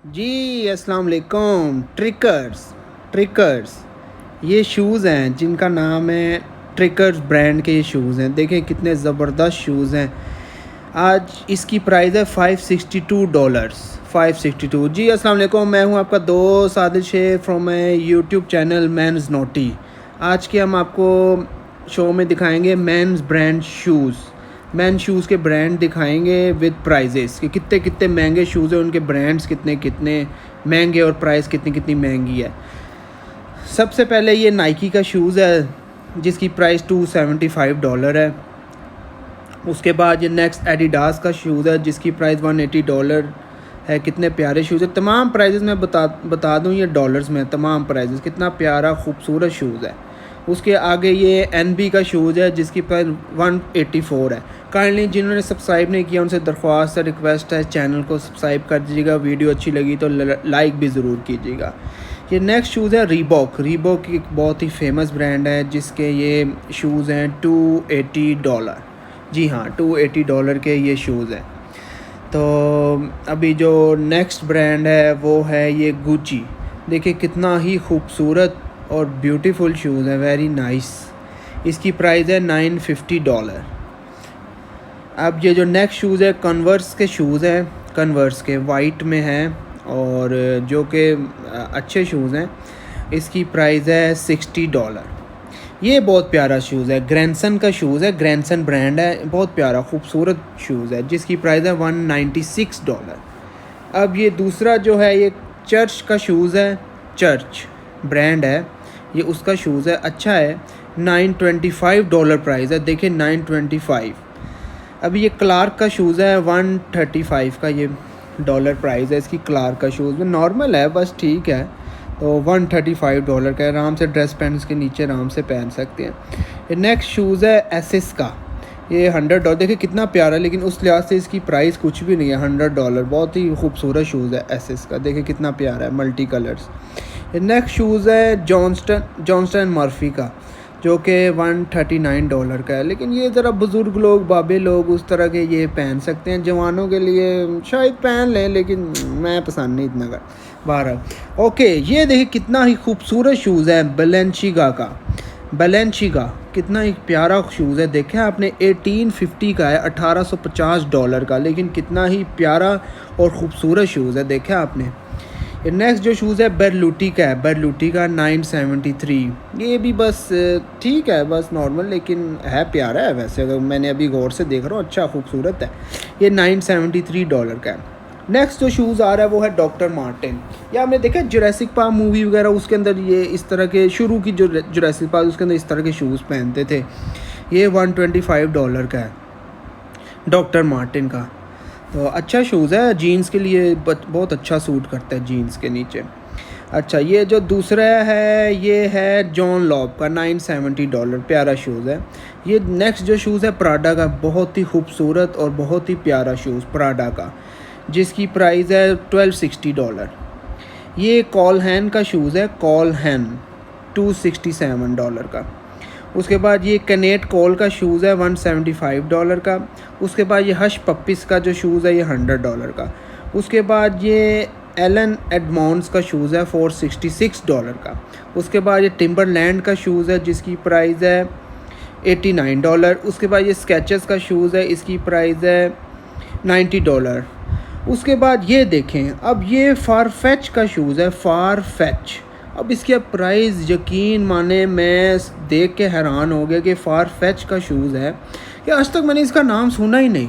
जी अस्सलाम वालेकुम। ट्रिकर्स ये शूज़ हैं जिनका नाम है ट्रिकर्स ब्रांड के। ये शूज़ हैं, देखें कितने ज़बरदस्त शूज़ हैं। आज इसकी प्राइस है $562। 562। जी अस्सलाम वालेकुम, मैं हूं आपका दोस्त Adil Shaikh from my YouTube channel men's नोटी। आज के हम आपको शो में दिखाएंगे men's brand shoes. Man shoes के ब्रांड दिखाएंगे विद प्राइजेस कि कितने कितने महंगे शूज़ हैं, उनके ब्रांड्स कितने कितने महंगे और प्राइस कितनी कितनी महंगी है। सबसे पहले ये नाइकी का शूज़ है जिसकी प्राइस $275 है। उसके बाद ये नेक्स्ट एडिडास का शूज़ है जिसकी प्राइस $180 है। कितने प्यारे शूज़ है। तमाम प्राइजेस मैं बता दूं, ये डॉलर्स में तमाम प्राइजेस। कितना प्यारा खूबसूरत शूज़ है। उसके आगे ये NB का शूज़ है जिसकी प्राइस 184 है। काइंडली जिन्होंने सब्सक्राइब नहीं किया उनसे दरख्वास्त है, रिक्वेस्ट है, चैनल को सब्सक्राइब कर दीजिएगा। वीडियो अच्छी लगी तो लाइक भी ज़रूर कीजिएगा। ये नेक्स्ट शूज़ है रीबॉक एक बहुत ही फेमस ब्रांड है जिसके ये शूज़ हैं $280। जी हाँ, $280 के ये शूज़ हैं। तो अभी जो नेक्स्ट ब्रांड है वो है ये गुची। देखिए कितना ही खूबसूरत और ब्यूटीफुल शूज़ है, वेरी नाइस। इसकी प्राइस है $950। अब ये जो नेक्स्ट शूज़ है कन्वर्स के शूज़ हैं, कन्वर्स के वाइट में हैं और जो कि अच्छे शूज़ हैं। इसकी प्राइस है $60। ये बहुत प्यारा शूज़ है, ग्रैंडसन का शूज़ है, ग्रैंडसन ब्रांड है, बहुत प्यारा खूबसूरत शूज़ है जिसकी प्राइस है $196। अब ये दूसरा जो है ये चर्च का शूज़ है, चर्च ब्रांड है, ये उसका शूज़ है, अच्छा है। $925 प्राइस है, देखिए 925। अभी ये क्लार्क का शूज़ है, 135 का ये डॉलर प्राइस है इसकी। क्लार्क का शूज़ में नॉर्मल है, बस ठीक है। तो $135 का, आराम से ड्रेस पैंट्स के नीचे आराम से पहन सकते हैं। ये नेक्स्ट शूज़ है एसिस का, ये $100। देखिए कितना प्यारा, लेकिन उस लिहाज से इसकी प्राइस कुछ भी नहीं है, $100। बहुत ही खूबसूरत शूज़ है एसिस का, देखिए कितना प्यारा है, मल्टी कलर्स। ये नेक्स्ट शूज़ है जॉनस्टन मर्फी का जो कि $139 का है। लेकिन ये ज़रा बुज़ुर्ग लोग, बाबे लोग उस तरह के ये पहन सकते हैं, जवानों के लिए शायद पहन लें, लेकिन मैं पसंद नहीं इतना कर। बहरहाल ओके, ये देखिए कितना ही खूबसूरत शूज़ है बैलेंशिगा का। बैलेंशिगा कितना ही प्यारा शूज़ है, देखें आपने 1850 का है, $1850 का, लेकिन कितना ही प्यारा और ख़ूबसूरत शूज़ है, देखें आपने। ये नेक्स्ट जो शूज़ है बेरलूटी का है, बेरलूटी का 973। ये भी बस ठीक है, बस नॉर्मल, लेकिन है प्यारा है वैसे, अगर मैंने अभी गौर से देख रहा हूँ, अच्छा खूबसूरत है। ये $973 का है। नेक्स्ट जो शूज़ आ रहा है वो है डॉक्टर मार्टिन। या आपने देखा जुरासिक पार्क मूवी वगैरह, उसके अंदर ये इस तरह के शुरू की जो जुरासिक पार्क, उसके अंदर इस तरह के शूज़ पहनते थे। ये $125 का है डॉक्टर मार्टिन का। तो अच्छा शूज़ है, जीन्स के लिए बहुत अच्छा सूट करता है जीन्स के नीचे। अच्छा, ये जो दूसरा है ये है जॉन लॉब का, $970, प्यारा शूज़ है। ये नेक्स्ट जो शूज़ है प्राडा का, बहुत ही खूबसूरत और बहुत ही प्यारा शूज़ प्राडा का, जिसकी प्राइस है $1260। ये कॉलहैन का शूज़ है, कॉलहैन, $267 का। उसके बाद ये कनेट कॉल का शूज़ है, $175 का। उसके बाद ये हश पप्पीस का जो शूज़ है ये $100 का। उसके बाद ये एलन एडमॉन्ड्स का शूज़ है, $466 का। उसके बाद ये टिम्बरलैंड का शूज़ है जिसकी प्राइस है $89। उसके बाद ये स्केचेस का शूज़ है, इसकी प्राइस है $90। उसके बाद ये देखें, अब ये फारफेच का शूज़ है, फारफेच। अब इसके प्राइस यकीन माने मैं देख के हैरान हो गया कि फारफेच का शूज़ है कि आज तक मैंने इसका नाम सुना ही नहीं,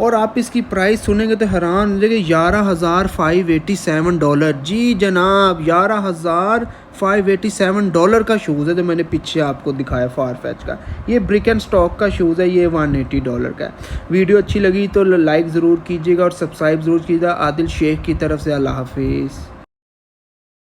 और आप इसकी प्राइस सुनेंगे तो हैरान हो जाएंगे। $11,587। जी जनाब, $11,587 का शूज़ है जो मैंने पीछे आपको दिखाया फारफेच का। ये ब्रिक एंड स्टॉक का शूज़ है, ये $180 का है। वीडियो अच्छी लगी तो लाइक ज़रूर कीजिएगा और सब्सक्राइब ज़रूर कीजिएगा। आदिल शेख की तरफ से अल्लाह हाफिज़।